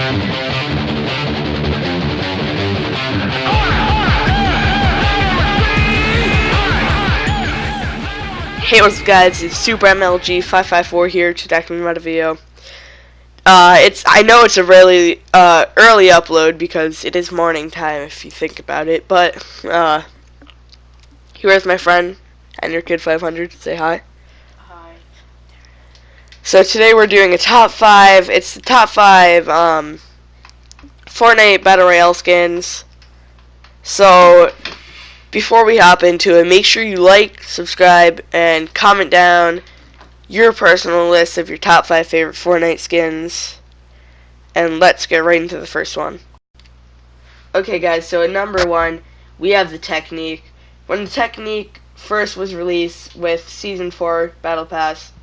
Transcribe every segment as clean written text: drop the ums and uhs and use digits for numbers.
Hey, what's up, guys? It's Super MLG 554 here to document another video. I know it's a really early upload because it is morning time if you think about it. But here's my friend and your kid 500. Say hi. Hi. So today we're doing a top 5. It's the top 5 Fortnite Battle Royale skins. So before we hop into it, make sure you like, subscribe, and comment down your personal list of your top 5 favorite Fortnite skins. And let's get right into the first one. Okay, guys, so at number 1, we have the Technique. When the Technique first was released with Season 4 Battle Pass,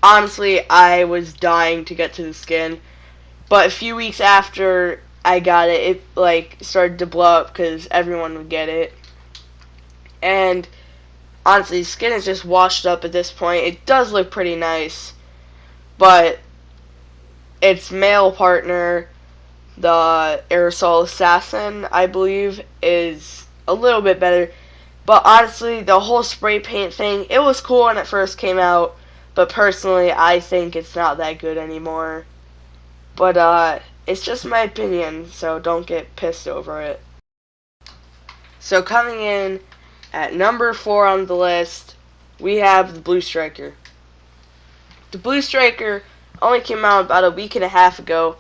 honestly, I was dying to get to the skin. But a few weeks after I got it, it started to blow up because everyone would get it. And honestly, the skin is just washed up at this point. It does look pretty nice, but its male partner, the Aerosol Assassin, I believe, is a little bit better. But honestly, the whole spray paint thing, it was cool when it first came out, but personally, I think it's not that good anymore. But it's just my opinion, so don't get pissed over it. So coming in at number 4 on the list, we have the Blue Striker. The Blue Striker only came out about a week and a half ago,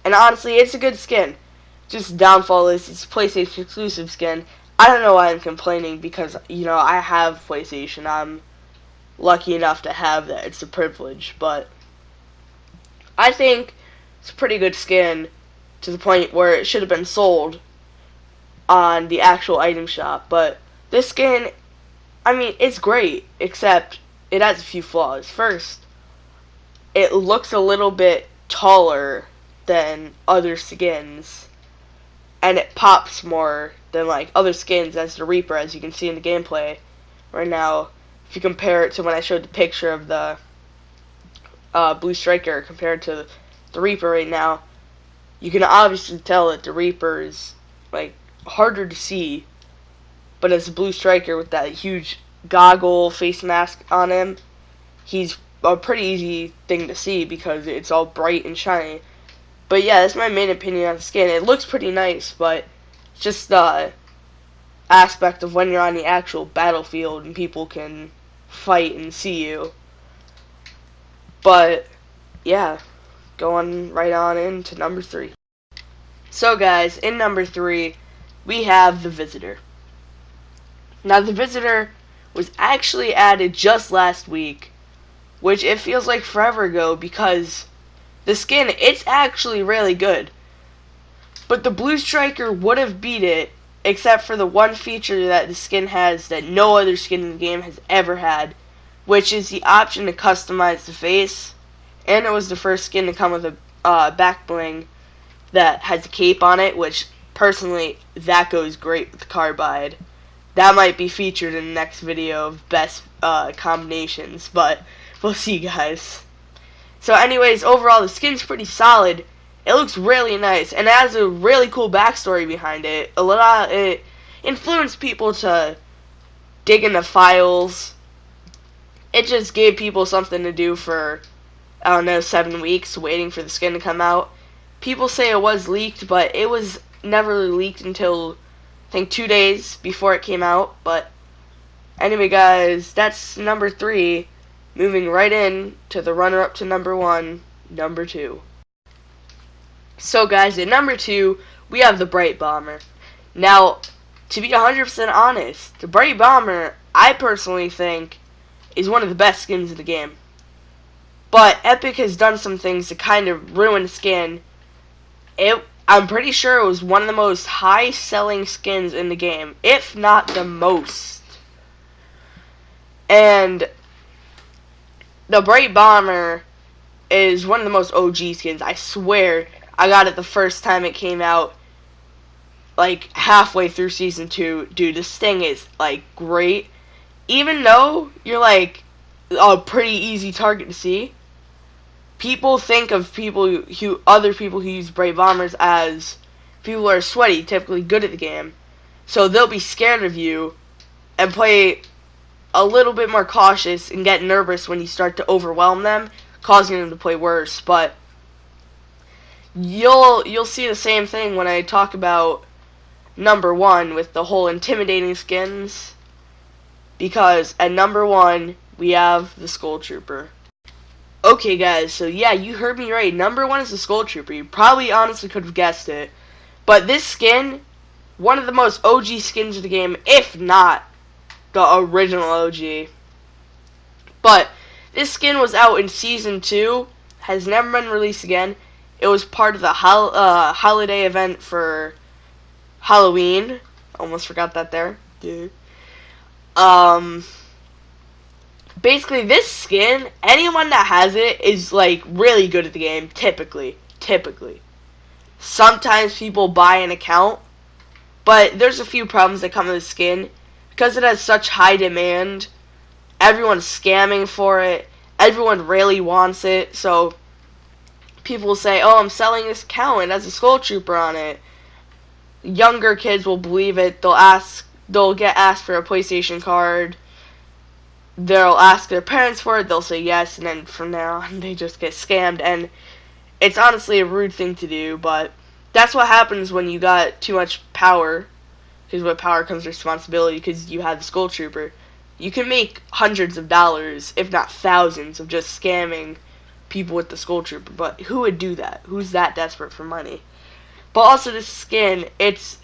and honestly, it's a good skin. Just downfall is it's a PlayStation exclusive skin. I don't know why I'm complaining because, you know, I have PlayStation. I'm lucky enough to have that. It's a privilege, but I think it's a pretty good skin to the point where it should have been sold on the actual item shop, but this skin, I mean, it's great, except it has a few flaws. First, it looks a little bit taller than other skins, and it pops more than like other skins as the Reaper, as you can see in the gameplay right now. If you compare it to when I showed the picture of the Blue Striker compared to the Reaper right now, you can obviously tell that the Reaper is like harder to see. But as a Blue Striker with that huge goggle face mask on him, he's a pretty easy thing to see because it's all bright and shiny. But yeah, that's my main opinion on the skin. It looks pretty nice, but just the aspect of when you're on the actual battlefield and people can fight and see you. But yeah, going right on into number 3. So guys, in number 3, we have the Visitor. Now, the Visitor was actually added just last week, which it feels like forever ago because the skin, it's actually really good. But the Blue Striker would have beat it, except for the one feature that the skin has that no other skin in the game has ever had, which is the option to customize the face. And it was the first skin to come with a back bling that has a cape on it, which personally, that goes great with the Carbide. That might be featured in the next video of best combinations, but we'll see, guys. So anyways, overall, the skin's pretty solid. It looks really nice, and it has a really cool backstory behind it. It influenced people to dig into files. It just gave people something to do for, I don't know, 7 weeks, waiting for the skin to come out. People say it was leaked, but it was never leaked until I think 2 days before it came out. But anyway, guys, that's number 3. Moving right in to the runner-up to number 1, number 2. So guys, at number 2, we have the Bright Bomber. Now, to be 100% honest, the Bright Bomber, I personally think, is one of the best skins in the game. But Epic has done some things to kind of ruin the skin. I'm pretty sure it was one of the most high-selling skins in the game, if not the most. And the Bright Bomber is one of the most OG skins. I swear, I got it the first time it came out, like halfway through Season 2. Dude, this thing is like great. Even though you're like a pretty easy target to see, people think of other people who use Brave Bombers as people who are sweaty, typically good at the game. So they'll be scared of you and play a little bit more cautious and get nervous when you start to overwhelm them, causing them to play worse. But you'll see the same thing when I talk about number 1 with the whole intimidating skins, because at number 1 we have the Skull Trooper. Okay guys, so yeah, you heard me right. Number 1 is the Skull Trooper. You probably honestly could have guessed it. But this skin, one of the most OG skins of the game, if not the original OG. But this skin was out in Season 2, has never been released again. It was part of the holiday event for Halloween. Almost forgot that there. Yeah. Basically, this skin, anyone that has it is, like, really good at the game, typically. Sometimes people buy an account, but there's a few problems that come with the skin. Because it has such high demand, everyone's scamming for it, everyone really wants it, so people will say, oh, I'm selling this account, it has a Skull Trooper on it. Younger kids will believe it, they'll get asked for a PlayStation card, they'll ask their parents for it, they'll say yes, and then from there on they just get scammed, and it's honestly a rude thing to do, but that's what happens when you got too much power, because with power comes responsibility, because you have the Skull Trooper. You can make hundreds of dollars, if not thousands, of just scamming people with the Skull Trooper, but who would do that? Who's that desperate for money? But also this skin, it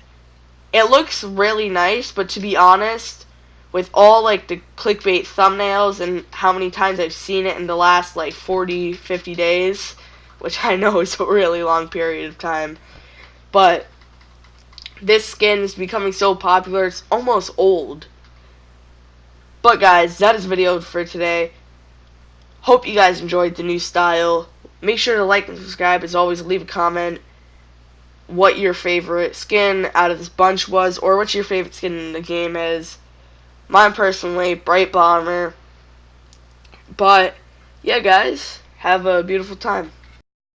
looks really nice, but to be honest, with all like the clickbait thumbnails and how many times I've seen it in the last like 40, 50 days, which I know is a really long period of time, but this skin is becoming so popular, it's almost old. But guys, that is the video for today. Hope you guys enjoyed the new style. Make sure to like and subscribe. As always, leave a comment what your favorite skin out of this bunch was, or what your favorite skin in the game is. Mine personally, Bright Bomber. But yeah guys, have a beautiful time.